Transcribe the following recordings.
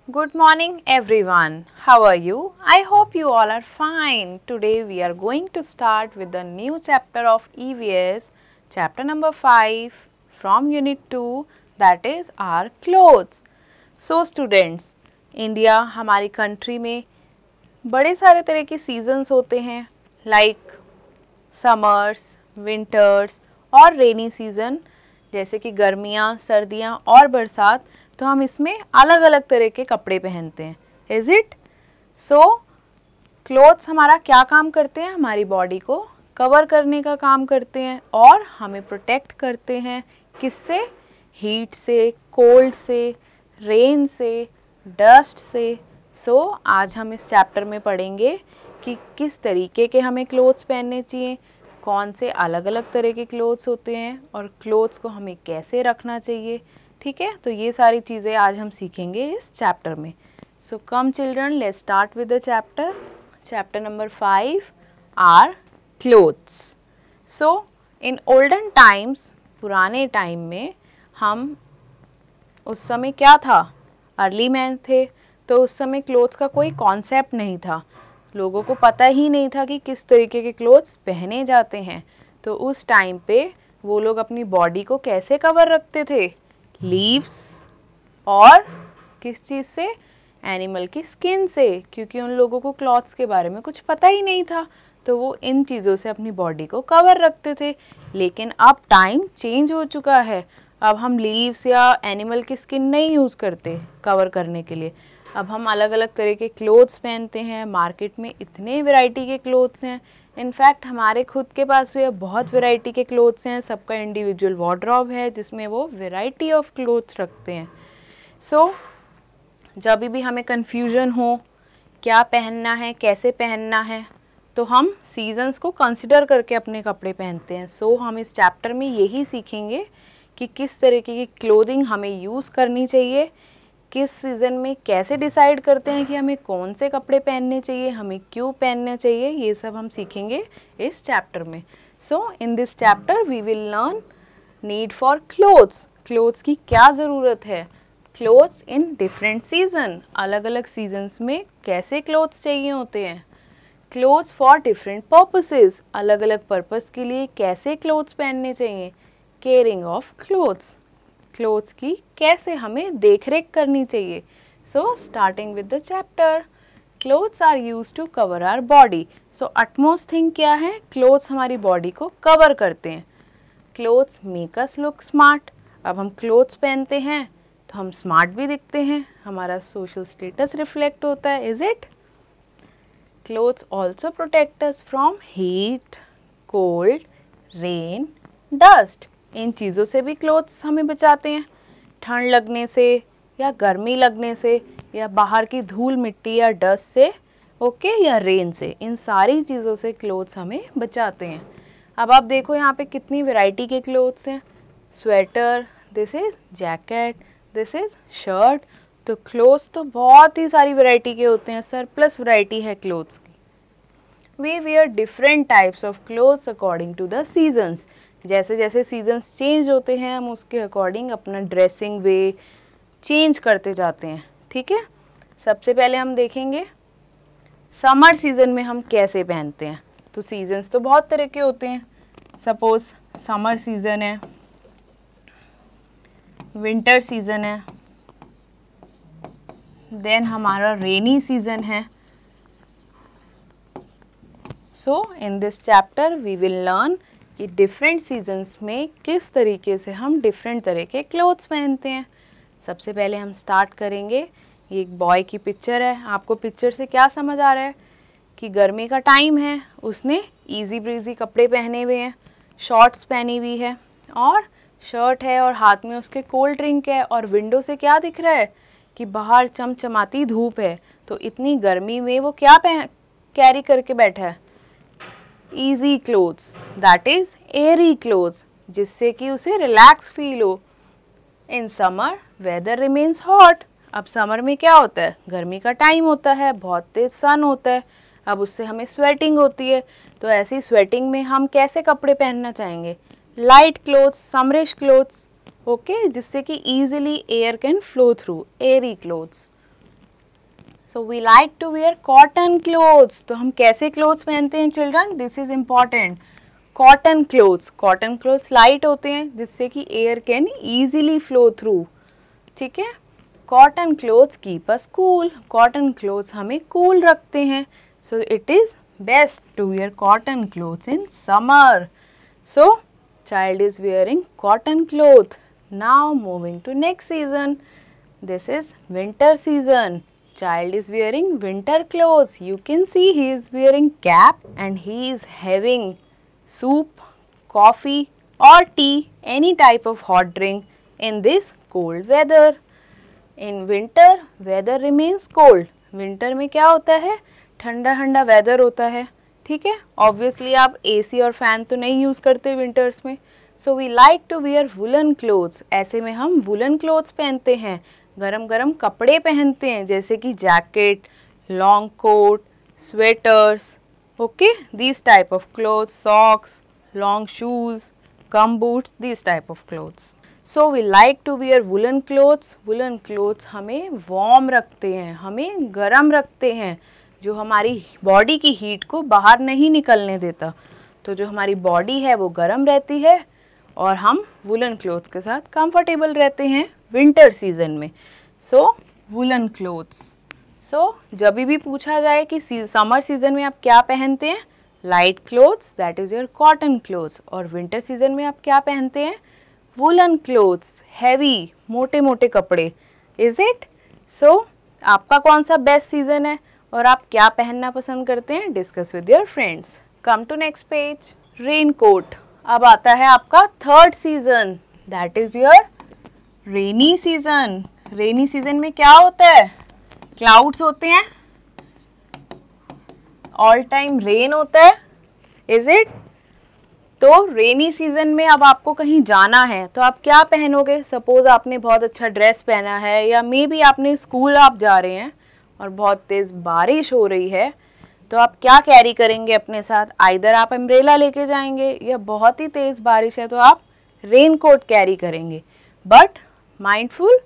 Good morning everyone. How are you? I hope you all are fine. Today we are going to start with the new chapter of EVS, chapter number 5 from unit 2, that is our clothes. So students, India हमारी country में बड़े सारे तरह के seasons होते हैं like summers, winters और rainy season जैसे कि गर्मियाँ, सर्दियाँ और बरसात, तो हम इसमें अलग अलग तरह के कपड़े पहनते हैं. Is it? सो क्लोथ्स हमारा क्या काम करते हैं? हमारी बॉडी को कवर करने का काम करते हैं और हमें प्रोटेक्ट करते हैं. किससे? हीट से, कोल्ड से, रेन से, डस्ट से. सो आज हम इस चैप्टर में पढ़ेंगे कि किस तरीके के हमें क्लोथ्स पहनने चाहिए, कौन से अलग अलग तरह के क्लोथ्स होते हैं और क्लोथ्स को हमें कैसे रखना चाहिए. ठीक है, तो ये सारी चीज़ें आज हम सीखेंगे इस चैप्टर में. So come children, let's start with the chapter. Chapter number 5 are clothes. So in olden times, पुराने टाइम में हम उस समय क्या था, अर्ली मैन थे, तो उस समय क्लोथ्स का कोई कॉन्सेप्ट नहीं था. लोगों को पता ही नहीं था कि किस तरीके के क्लोथ्स पहने जाते हैं. तो उस टाइम पे वो लोग अपनी बॉडी को कैसे कवर रखते थे? लीव्स और किस चीज़ से? एनिमल की स्किन से, क्योंकि उन लोगों को क्लॉथ्स के बारे में कुछ पता ही नहीं था, तो वो इन चीज़ों से अपनी बॉडी को कवर रखते थे. लेकिन अब टाइम चेंज हो चुका है. अब हम लीव्स या एनिमल की स्किन नहीं यूज़ करते कवर करने के लिए. अब हम अलग अलग तरह के क्लोथ्स पहनते हैं. मार्केट में इतने वैरायटी के क्लोथ्स हैं. इनफैक्ट हमारे खुद के पास भी बहुत वैरायटी के क्लोथ्स हैं. सबका इंडिविजुअल वार्डरोब है जिसमें वो वैरायटी ऑफ क्लोथ्स रखते हैं. सो जब भी हमें कन्फ्यूजन हो क्या पहनना है, कैसे पहनना है, तो हम सीजन्स को कंसिडर करके अपने कपड़े पहनते हैं. सो हम इस चैप्टर में यही सीखेंगे कि किस तरीके की क्लोथिंग हमें यूज़ करनी चाहिए, किस सीज़न में कैसे डिसाइड करते हैं कि हमें कौन से कपड़े पहनने चाहिए, हमें क्यों पहनने चाहिए, ये सब हम सीखेंगे इस चैप्टर में. So in this chapter we will learn need for clothes. Clothes की क्या ज़रूरत है, क्लोथ्स इन डिफरेंट सीजन, अलग अलग सीजन्स में कैसे क्लोथ्स चाहिए होते हैं, क्लोथ्स फॉर डिफरेंट पर्पसेस, अलग अलग पर्पस के लिए कैसे क्लोथ्स पहनने चाहिए, केयरिंग ऑफ क्लोथ्स, क्लोथ्स की कैसे हमें देख रेख करनी चाहिए. So starting with the chapter, clothes are use to cover our body. So utmost thing क्या है? क्लोथ्स हमारी बॉडी को कवर करते हैं. Clothes make us look smart. अब हम क्लोथ्स पहनते हैं तो हम स्मार्ट भी दिखते हैं, हमारा सोशल स्टेटस रिफ्लेक्ट होता है. Is it? Clothes also protect us from heat, cold, rain, dust. इन चीज़ों से भी क्लोथ्स हमें बचाते हैं, ठंड लगने से या गर्मी लगने से या बाहर की धूल मिट्टी या डस्ट से, ओके, या रेन से. इन सारी चीज़ों से क्लोथ्स हमें बचाते हैं. अब आप देखो यहाँ पे कितनी वैरायटी के क्लोथ्स हैं. Sweater, this is jacket, this is shirt. तो क्लोथ्स तो बहुत ही सारी वैरायटी के होते हैं, सरप्लस वैरायटी है क्लोथ्स की. We wear different types of clothes according to the seasons. जैसे जैसे सीजन्स चेंज होते हैं हम उसके अकॉर्डिंग अपना ड्रेसिंग वे चेंज करते जाते हैं. ठीक है, सबसे पहले हम देखेंगे समर सीज़न में हम कैसे पहनते हैं. तो सीजन्स तो बहुत तरह के होते हैं. सपोज समर सीज़न है, विंटर सीज़न है, देन हमारा रेनी सीज़न है. So in this chapter we will learn कि डिफरेंट सीजन्स में किस तरीके से हम डिफरेंट तरह के क्लोथ्स पहनते हैं. सबसे पहले हम स्टार्ट करेंगे. ये एक बॉय की पिक्चर है. आपको पिक्चर से क्या समझ आ रहा है कि गर्मी का टाइम है, उसने इजी ब्रीजी कपड़े पहने हुए हैं, शॉर्ट्स पहनी हुई है और शर्ट है और हाथ में उसके कोल्ड ड्रिंक है और विंडो से क्या दिख रहा है कि बाहर चमचमाती धूप है. तो इतनी गर्मी में वो क्या कैरी करके बैठा है? Easy clothes, that is airy clothes, जिससे कि उसे रिलैक्स फील हो. In summer weather remains hot. अब समर में क्या होता है? गर्मी का टाइम होता है, बहुत तेज सन होता है. अब उससे हमें स्वेटिंग होती है. तो ऐसी स्वेटिंग में हम कैसे कपड़े पहनना चाहेंगे? Light clothes, summerish clothes, okay, जिससे कि easily air can flow through, airy clothes. So we like to wear cotton clothes. तो हम कैसे क्लोथ्स पहनते हैं children, this is important. Cotton clothes, cotton clothes light होते हैं जिससे कि air can easily flow through, ठीक है। Cotton clothes keep us cool, cotton clothes हमें कूल रखते हैं। So it is best to wear cotton clothes in summer. So child is wearing cotton cloth. Now moving to next season. This is winter season. Child is wearing winter clothes. You can see he is wearing cap and he is having soup, coffee or tea, any type of hot drink in this cold weather. In winter weather remains cold. Winter में क्या होता है, ठंडा ठंडा weather होता है, ठीक है। ऑब्वियसली आप एसी और फैन तो नहीं यूज़ करते विंटर्स में। So we like to wear woollen clothes, ऐसे में हम वुलन क्लोथ्स पहनते हैं, गरम गरम कपड़े पहनते हैं जैसे कि jacket, long coat, sweaters, okay, this type of clothes, socks, long shoes, gum boots, this type of clothes. So we like to wear woollen clothes. Woollen clothes हमें वार्म रखते हैं, हमें गरम रखते हैं, जो हमारी बॉडी की हीट को बाहर नहीं निकलने देता। तो जो हमारी बॉडी है वो गर्म रहती है और हम वुलन क्लोथ्स के साथ कंफर्टेबल रहते हैं विंटर सीजन में। सो वुलन क्लोथ्स। सो जब भी पूछा जाए कि समर सीजन में आप क्या पहनते हैं, light clothes, that is your cotton clothes, और विंटर सीजन में आप क्या पहनते हैं, वुलन क्लोथ्स, हैवी, मोटे मोटे कपड़े, इज इट। सो आपका कौन सा बेस्ट सीजन है और आप क्या पहनना पसंद करते हैं, discuss with your friends. Come to next page, rain coat. अब आता है आपका third season, that is your rainy season. Rainy season में क्या होता है, क्लाउड्स होते हैं, ऑल टाइम रेन होता है, इज इट। तो रेनी सीजन में अब आपको कहीं जाना है तो आप क्या पहनोगे, सपोज आपने बहुत अच्छा ड्रेस पहना है या मे बी आपने स्कूल आप जा रहे हैं और बहुत तेज़ बारिश हो रही है, तो आप क्या कैरी करेंगे अपने साथ, आइदर आप अम्ब्रेला लेके जाएंगे या बहुत ही तेज़ बारिश है तो आप रेन कोट कैरी करेंगे। बट माइंडफुल,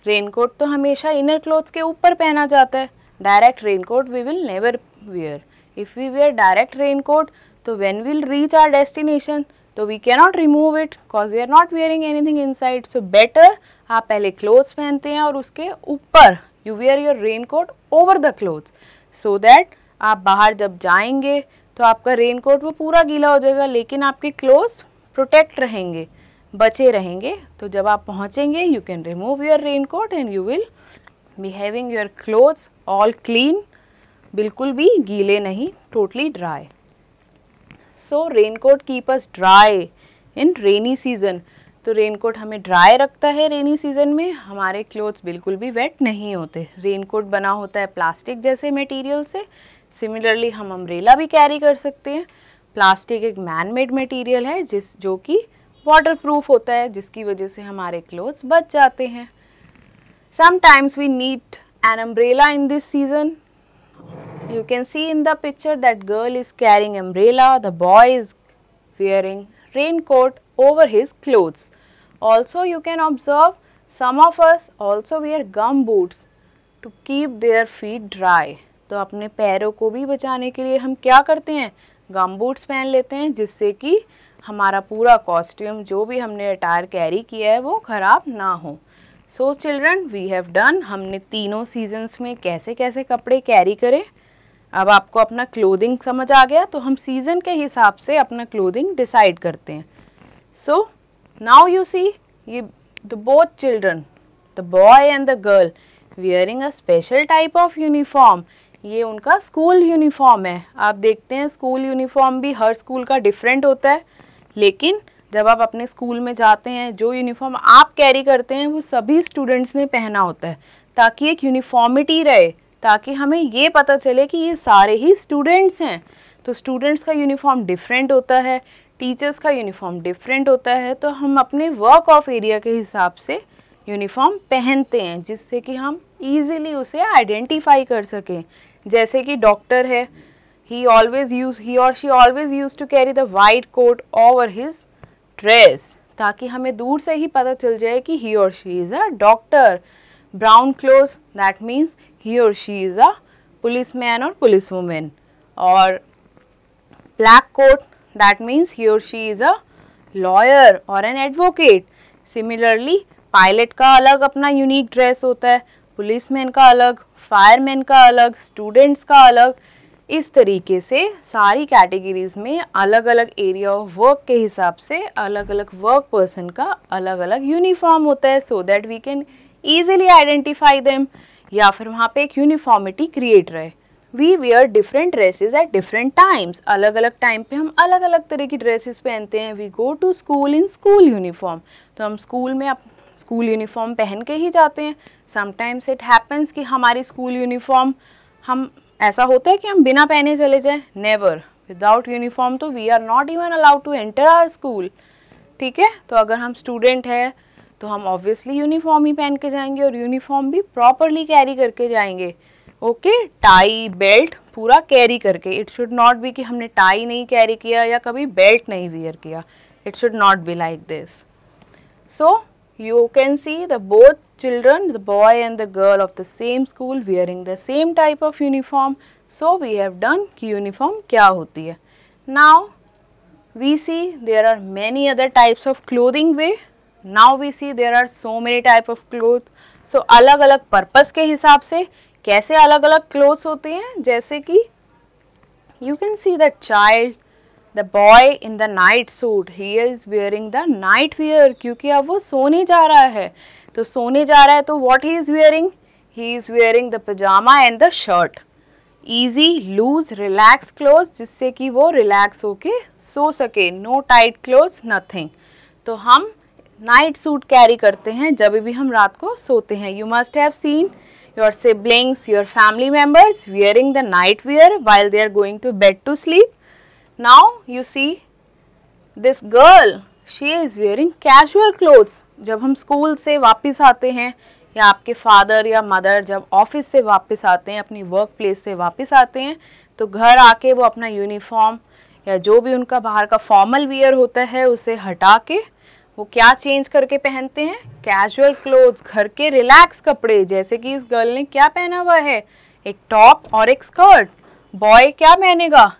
रेन कोट तो हमेशा इनर क्लोथ्स के ऊपर पहना जाता है, direct raincoat we will never wear. If we wear direct raincoat तो when will reach our destination तो we can not remove it because we are not wearing anything inside. So better आप पहले clothes पहनते हैं और उसके ऊपर you wear your raincoat over the clothes so that आप बाहर जब जाएंगे तो आपका रेनकोट वो पूरा गीला हो जाएगा लेकिन आपके क्लोथ्स प्रोटेक्ट रहेंगे, बचे रहेंगे। तो जब आप पहुंचेंगे you can remove your raincoat and you will be having your clothes all clean, बिल्कुल भी गीले नहीं, टोटली ड्राई। सो रेनकोट कीप अस ड्राई इन रेनी सीजन। तो रेनकोट हमें ड्राई रखता है रेनी सीजन में, हमारे क्लोथ्स बिल्कुल भी वेट नहीं होते। रेनकोट बना होता है प्लास्टिक जैसे मटेरियल से, सिमिलरली हम अम्ब्रेला भी कैरी कर सकते हैं। प्लास्टिक एक मैन मेड मटेरियल है जो कि वाटर प्रूफ होता है, जिसकी वजह से हमारे क्लोथ्स बच जाते हैं। Sometimes we need an umbrella in this season. You can see in the picture that girl is carrying umbrella, the boy is wearing raincoat over his clothes. Also you can observe some of us also wear gum boots to keep their feet dry. तो अपने पैरों को भी बचाने के लिए हम क्या करते हैं, गम बूट्स पहन लेते हैं जिससे कि हमारा पूरा कॉस्ट्यूम जो भी हमने अटायर कैरी किया है वो ख़राब ना हो। So children we have done, हमने तीनों सीजन्स में कैसे कैसे कपड़े कैरी करें। अब आपको अपना क्लोथिंग समझ आ गया तो हम सीज़न के हिसाब से अपना क्लोथिंग डिसाइड करते हैं। सो नाउ यू सी ये the both children, the boy and the girl wearing a special type of uniform. ये उनका स्कूल यूनिफॉर्म है। आप देखते हैं स्कूल यूनिफॉर्म भी हर स्कूल का डिफरेंट होता है, लेकिन जब आप अपने स्कूल में जाते हैं जो यूनिफॉर्म आप कैरी करते हैं वो सभी स्टूडेंट्स ने पहना होता है ताकि एक यूनिफॉर्मिटी रहे, ताकि हमें ये पता चले कि ये सारे ही स्टूडेंट्स हैं। तो स्टूडेंट्स का यूनिफॉर्म डिफरेंट होता है, टीचर्स का यूनिफॉर्म डिफरेंट होता है, तो हम अपने वर्क ऑफ एरिया के हिसाब से यूनिफॉर्म पहनते हैं जिससे कि हम ईज़िली उसे आइडेंटिफाई कर सकें। जैसे कि डॉक्टर है, he or she always used to carry the white coat over his dress ताकि हमें दूर से ही पता चल जाए कि he or she is a doctor। brown clothes, that means he or she is a policeman or policewoman. Or black coat, that means he or she is a lawyer or an advocate. Similarly, pilot का अलग अपना unique dress होता है, policeman का अलग, fireman का अलग, students का अलग. इस तरीके से सारी कैटेगरीज में अलग अलग एरिया ऑफ वर्क के हिसाब से अलग अलग वर्क पर्सन का अलग अलग यूनिफॉर्म होता है, so that we can easily identify them, या फिर वहाँ पे एक यूनिफॉर्मिटी क्रिएट रहे. We wear different dresses at different times. अलग अलग टाइम पे हम अलग अलग तरह की ड्रेसेस पहनते हैं. We go to school in school uniform. तो हम स्कूल में स्कूल यूनिफॉर्म पहन के ही जाते हैं. समटाइम्स इट हैपन्स कि हमारी स्कूल यूनिफॉर्म हम ऐसा होता है कि हम बिना पहने चले जाएं. नेवर. विदाउट यूनिफॉर्म तो we are not even allowed to enter our school. ठीक है. तो अगर हम स्टूडेंट हैं तो हम ऑब्वियसली यूनिफॉर्म ही पहन के जाएंगे और यूनिफॉर्म भी प्रॉपरली कैरी करके जाएंगे. ओके. टाई बेल्ट पूरा कैरी करके. इट शुड नॉट बी कि हमने टाई नहीं कैरी किया या कभी बेल्ट नहीं वियर किया. It should not be like this. So you can see the both children, the boy and the girl of the same school wearing the same type of uniform. So we have done कि uniform क्या होती है. Now we see there are many other types of clothing way. Now we see there are so many type of clothes. So अलग अलग purpose के हिसाब से कैसे अलग अलग clothes होते हैं, जैसे कि you can see the child, the boy in the night suit, he is wearing the night wear क्योंकि अब वो सोने जा रहा है. तो सोने जा रहा है तो what he is wearing? He is wearing the pajama and the shirt. Easy, loose, relaxed clothes जिससे कि वो relax होके सो सके. No tight clothes, nothing. तो हम नाइट सूट कैरी करते हैं जब भी हम रात को सोते हैं. You must have seen your siblings, your family members wearing the night wear while they are going to bed to sleep. Now you see this girl, she is wearing casual clothes. जब हम school से वापस आते हैं या आपके father या mother जब ऑफिस से वापस आते हैं, अपनी वर्क प्लेस से वापस आते हैं, तो घर आके वो अपना यूनिफॉर्म या जो भी उनका बाहर का फॉर्मल वियर होता है उसे हटा के वो क्या चेंज करके पहनते हैं? कैजुअल क्लोथ्स, घर के रिलैक्स कपड़े. जैसे कि इस गर्ल ने क्या पहना हुआ है? एक टॉप और एक स्कर्ट. बॉय क्या पहनेगा?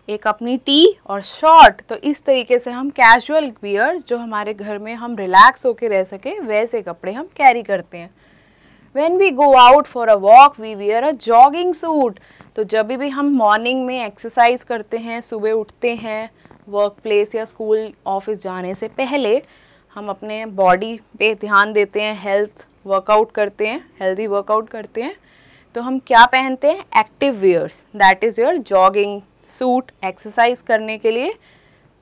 एक अपनी टी और शॉर्ट. तो इस तरीके से हम कैजुअल वियर जो हमारे घर में हम रिलैक्स होके रह सके वैसे कपड़े हम कैरी करते हैं. When we go out for a walk, we wear a jogging suit. तो जब भी हम मॉर्निंग में एक्सरसाइज करते हैं, सुबह उठते हैं, वर्क प्लेस या स्कूल ऑफिस जाने से पहले हम अपने बॉडी पे ध्यान देते हैं, हेल्थ वर्कआउट करते हैं, हेल्दी वर्कआउट करते हैं, तो हम क्या पहनते हैं? Active wears. That is your jogging suit exercise करने के लिए.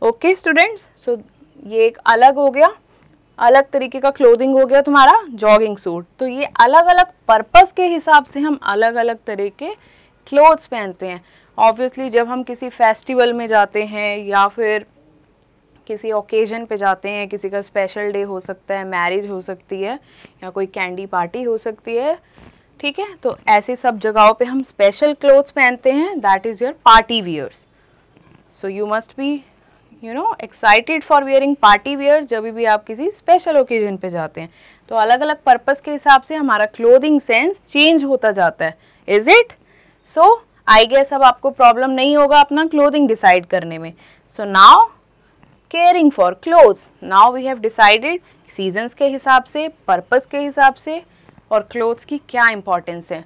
ओके स्टूडेंट्स, सो ये एक अलग हो गया, अलग तरीके का क्लोथिंग हो गया तुम्हारा जॉगिंग सूट. तो ये अलग अलग पर्पस के हिसाब से हम अलग अलग तरह के क्लोथ्स पहनते हैं. ऑब्वियसली जब हम किसी फेस्टिवल में जाते हैं या फिर किसी ओकेजन पे जाते हैं, किसी का स्पेशल डे हो सकता है, मैरिज हो सकती है या कोई कैंडी पार्टी हो सकती है, ठीक है, तो ऐसे सब जगहों पे हम स्पेशल क्लोथ्स पहनते हैं. That is your party wears. So you must be excited for wearing party wear जब भी आप किसी स्पेशल ओकेजन पे जाते हैं. तो अलग अलग पर्पस के हिसाब से हमारा क्लोथिंग सेंस चेंज होता जाता है. Is it? So I guess अब आपको प्रॉब्लम नहीं होगा अपना क्लोथिंग डिसाइड करने में. So now caring for clothes. Now we have decided seasons के हिसाब से, पर्पस के हिसाब से और क्लोथ्स की क्या इंपॉर्टेंस है.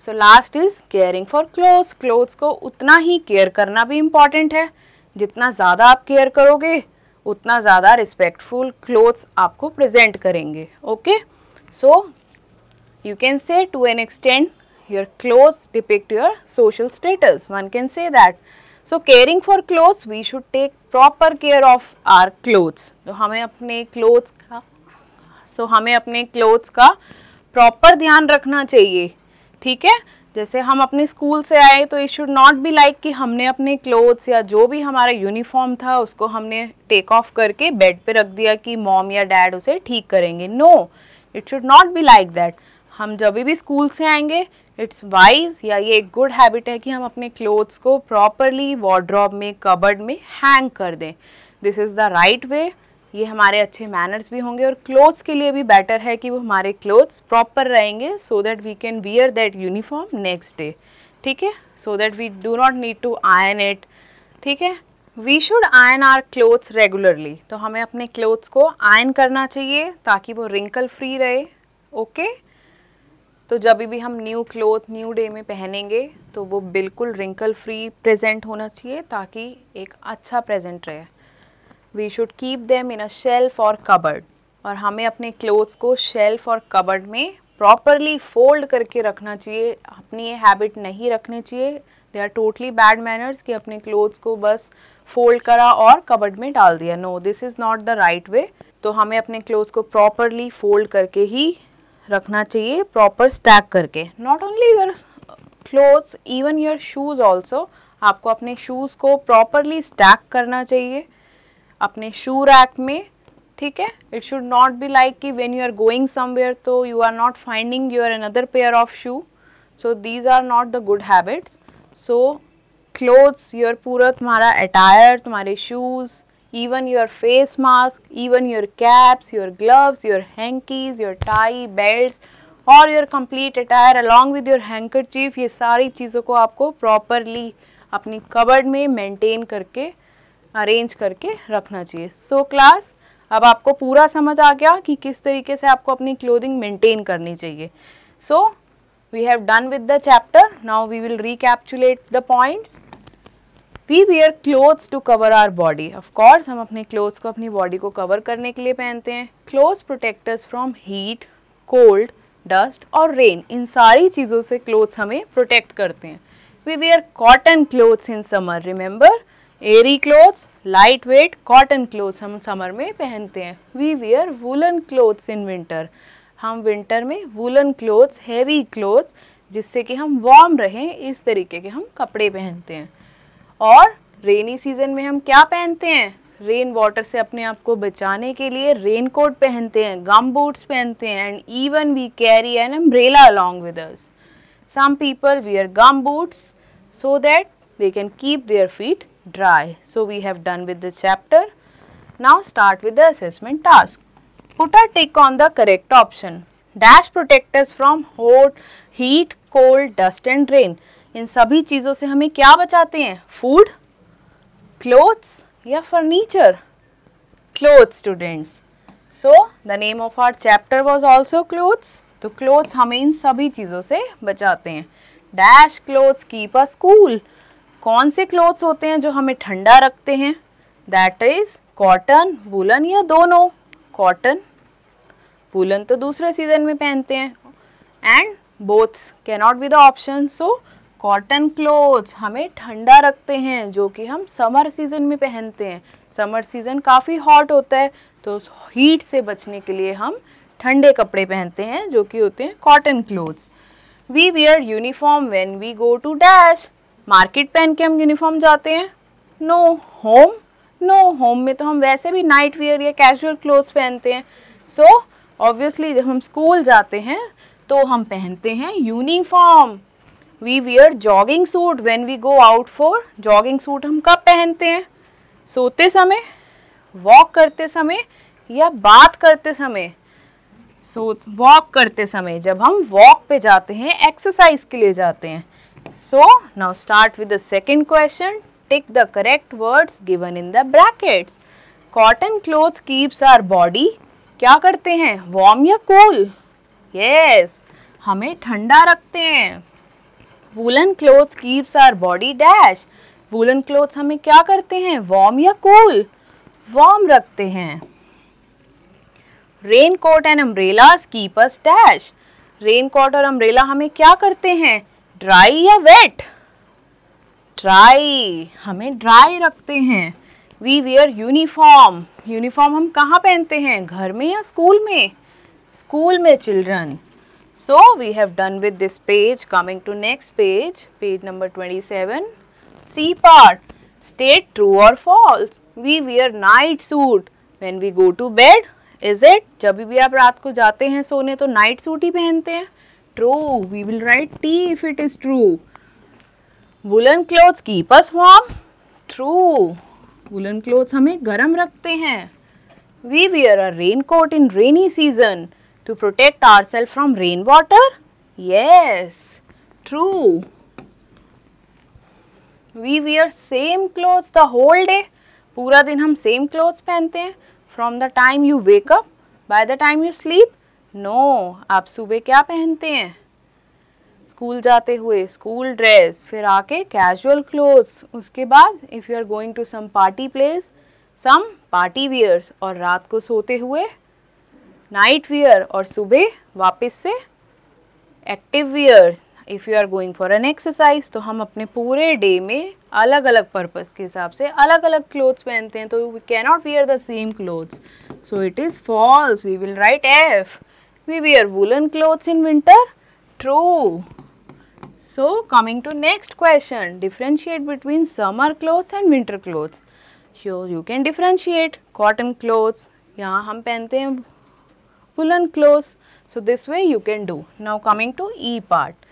So last is caring for clothes. Clothes को उतना ही केयर करना भी इम्पॉर्टेंट है. जितना ज़्यादा आप केयर करोगे उतना ज़्यादा रिस्पेक्टफुल क्लोथ्स आपको प्रेजेंट करेंगे. Okay, so you can say to an extend your clothes depict your social status. One can say that. So caring for clothes, we should take proper care of our clothes. तो हमें अपने clothes का proper ध्यान रखना चाहिए. ठीक है, जैसे हम अपने स्कूल से आए तो it should not be like कि हमने अपने clothes या जो भी हमारा यूनिफॉर्म था उसको हमने टेक ऑफ करके बेड पे रख दिया कि मॉम या डैड उसे ठीक करेंगे. No, it should not be like that. हम जब भी स्कूल से आएंगे, इट्स वाइज या ये एक गुड हैबिट है कि हम अपने क्लोथ्स को प्रॉपरली वार्डरोब में, कबर्ड में हैंग कर दें. दिस इज़ द राइट वे. ये हमारे अच्छे मैनर्स भी होंगे और क्लोथ्स के लिए भी बेटर है कि वो हमारे क्लोथ्स प्रॉपर रहेंगे so that we can wear that uniform next day, ठीक है, so that we do not need to iron it, ठीक है। We should iron our clothes regularly, तो हमें अपने क्लोथ्स को आयरन करना चाहिए ताकि वो रिंकल फ्री रहे, ओके। तो जब भी हम न्यू क्लोथ न्यू डे में पहनेंगे तो वो बिल्कुल रिंकल फ्री प्रेजेंट होना चाहिए ताकि एक अच्छा प्रेजेंट रहे। We should keep them in a shelf और कबर्ड, और हमें अपने क्लोथ्स को शेल्फ और कबर्ड में प्रॉपरली फोल्ड करके रखना चाहिए। अपनी ये हैबिट नहीं रखनी चाहिए, they are totally bad manners कि अपने क्लोथ्स को बस फोल्ड करा और कबर्ड में डाल दिया। No, this is not the right way. तो हमें अपने क्लोथ्स को प्रॉपरली फोल्ड करके ही रखना चाहिए, प्रॉपर स्टैक करके। Not only your clothes, even your shoes also, आपको अपने शूज़ को प्रॉपरली स्टैक करना चाहिए अपने शू रैक में, ठीक है। It should not be like कि when you are going somewhere तो you are not finding your another pair of shoe, so these are not the good habits. So clothes, your पूरा तुम्हारा attire, तुम्हारे shoes, even your face mask, even your caps, your gloves, your hankies, your tie, belts और your complete attire along with your handkerchief, ये सारी चीज़ों को आपको properly अपनी कबर्ड में मेंटेन करके अरेंज करके रखना चाहिए। सो क्लास, अब आपको पूरा समझ आ गया कि किस तरीके से आपको अपनी क्लोथिंग मेंटेन करनी चाहिए। So we have done with the chapter, now we will recapitulate the points. We wear clothes to cover our body. Of course, हम अपने clothes को अपनी body को cover करने के लिए पहनते हैं। Clothes protect us from heat, cold, dust और rain. इन सारी चीज़ों से clothes हमें protect करते हैं। We wear cotton clothes in summer. Remember, airy clothes, lightweight cotton clothes हम summer में पहनते हैं। We wear woolen clothes in winter. हम winter में woolen clothes, heavy clothes, जिससे कि हम warm रहें, इस तरीके के हम कपड़े पहनते हैं। और रेनी सीजन में हम क्या पहनते हैं? रेन वाटर से अपने आप को बचाने के लिए रेन कोट पहनते हैं, गम बूट्स पहनते हैं, and even we carry an umbrella along with us. Some people wear gum boots so that they can keep their feet dry. So we have done with the chapter. Now start with the assessment task. Put a tick on the correct option. Dash protect us from hot, heat, cold, dust and rain. इन सभी चीज़ों से हमें क्या बचाते हैं? Food, clothes या furniture? Clothes students. So the name of our chapter was also clothes. तो क्लोथ्स हमें इन सभी चीज़ों से बचाते हैं। Dash clothes keep us cool. कौन से क्लोथ्स होते हैं जो हमें ठंडा रखते हैं? दैट इज कॉटन, वुलन या दोनों? कॉटन, वुलन तो दूसरे सीजन में पहनते हैं, and both can not be the option. So cotton clothes हमें ठंडा रखते हैं, जो कि हम समर सीजन में पहनते हैं। समर सीजन काफ़ी हॉट होता है, तो उस हीट से बचने के लिए हम ठंडे कपड़े पहनते हैं, जो कि होते हैं cotton clothes. We wear uniform when we go to dash. Market पहन के हम यूनिफॉर्म जाते हैं? नो। होम? नो, होम में तो हम वैसे भी नाइट वियर या कैजुअल क्लोथ्स पहनते हैं। सो ऑब्वियसली जब हम स्कूल जाते हैं तो हम पहनते हैं uniform. We wear jogging suit when we go out for. Jogging suit हम कब पहनते हैं? सोते समय, वॉक करते समय या बात करते समय? सो वॉक करते समय, जब हम वॉक पे जाते हैं, एक्सरसाइज के लिए जाते हैं। So now start with the second question. Tick the correct words given in the brackets. Cotton clothes keeps our body क्या करते हैं? वार्म या कूल? यस, हमें ठंडा रखते हैं। Woollen clothes keeps our body dash. Woollen clothes हमें क्या करते हैं? वार्म या कूल? वार्म रखते हैं। Rain coat and umbrellas keep us dash. Rain coat और अम्ब्रेला हमें क्या करते हैं? ड्राई या वेट? ड्राई, हमें ड्राई रखते हैं। We wear uniform. यूनिफॉर्म हम कहाँ पहनते हैं? घर में या स्कूल में? स्कूल में children. So we have done with this page. Coming to next page, page number 27. C part. State true or false. We wear night suit when we go to bed. Is it? जब भी आप रात को जाते हैं सोने तो night suit ही पहनते हैं? True. We will write T if it is true. Woolen clothes keep us warm. True. Woolen clothes हमें गर्म रखते हैं. We wear a raincoat in rainy season to protect ourselves from rainwater. Yes, true. We wear same clothes the whole day. पूरा दिन हम same clothes पहनते हैं. From the time you wake up, by the time you sleep. No, आप सुबह क्या पहनते हैं? स्कूल जाते हुए स्कूल ड्रेस, फिर आके कैजुअल क्लोथ्स, उसके बाद if you are going to some party place some party wears, और रात को सोते हुए नाइट वियर, और सुबह वापस से active wears. If you are going for an exercise, तो हम अपने पूरे डे में अलग अलग पर्पस के हिसाब से अलग अलग क्लोथ्स पहनते हैं, तो we can not wear the same clothes. So it is false. We will write F. We wear woollen clothes in winter. True. So coming to next question, differentiate between summer clothes and winter clothes. So you can differentiate cotton clothes. यहाँ हम पहनते हैं woolen clothes. So this way you can do. Now coming to E part.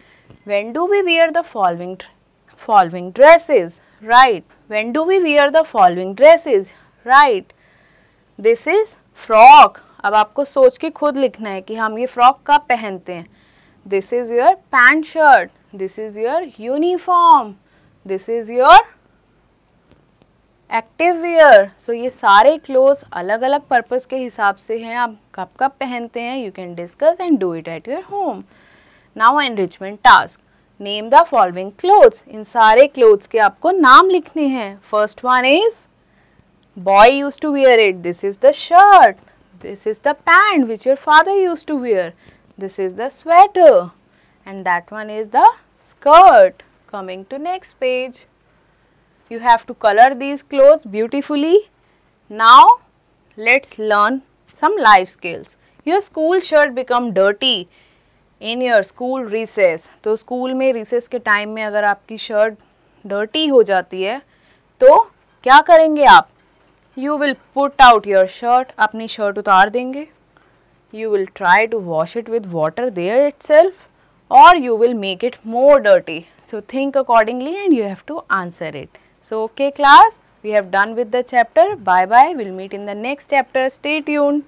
When do we wear the following dresses? Right. When do we wear the following dresses? Right. This is frock. अब आपको सोच के खुद लिखना है कि हम ये फ्रॉक कब पहनते हैं. This is your pant shirt. This is your uniform. This is your active wear. So ये सारे clothes अलग अलग पर्पस के हिसाब से हैं. आप कब कब पहनते हैं, you can discuss and do it at your home. Now enrichment task. Name the following clothes. इन सारे clothes के आपको नाम लिखने हैं. First one is boy used to wear it. This is the shirt. This is the pant which your father used to wear. This is the sweater, and that one is the skirt. Coming to next page. You have to color these clothes beautifully. Now let's learn some life skills. Your school shirt become dirty in your school recess. तो school में recess के time में अगर आपकी shirt dirty हो जाती है तो क्या करेंगे आप? You will put out your shirt. अपनी शर्ट उतार देंगे. You will try to wash it with water there itself, or you will make it more dirty. So think accordingly and you have to answer it. So okay class, we have done with the chapter. Bye bye. We'll meet in the next chapter. Stay tuned.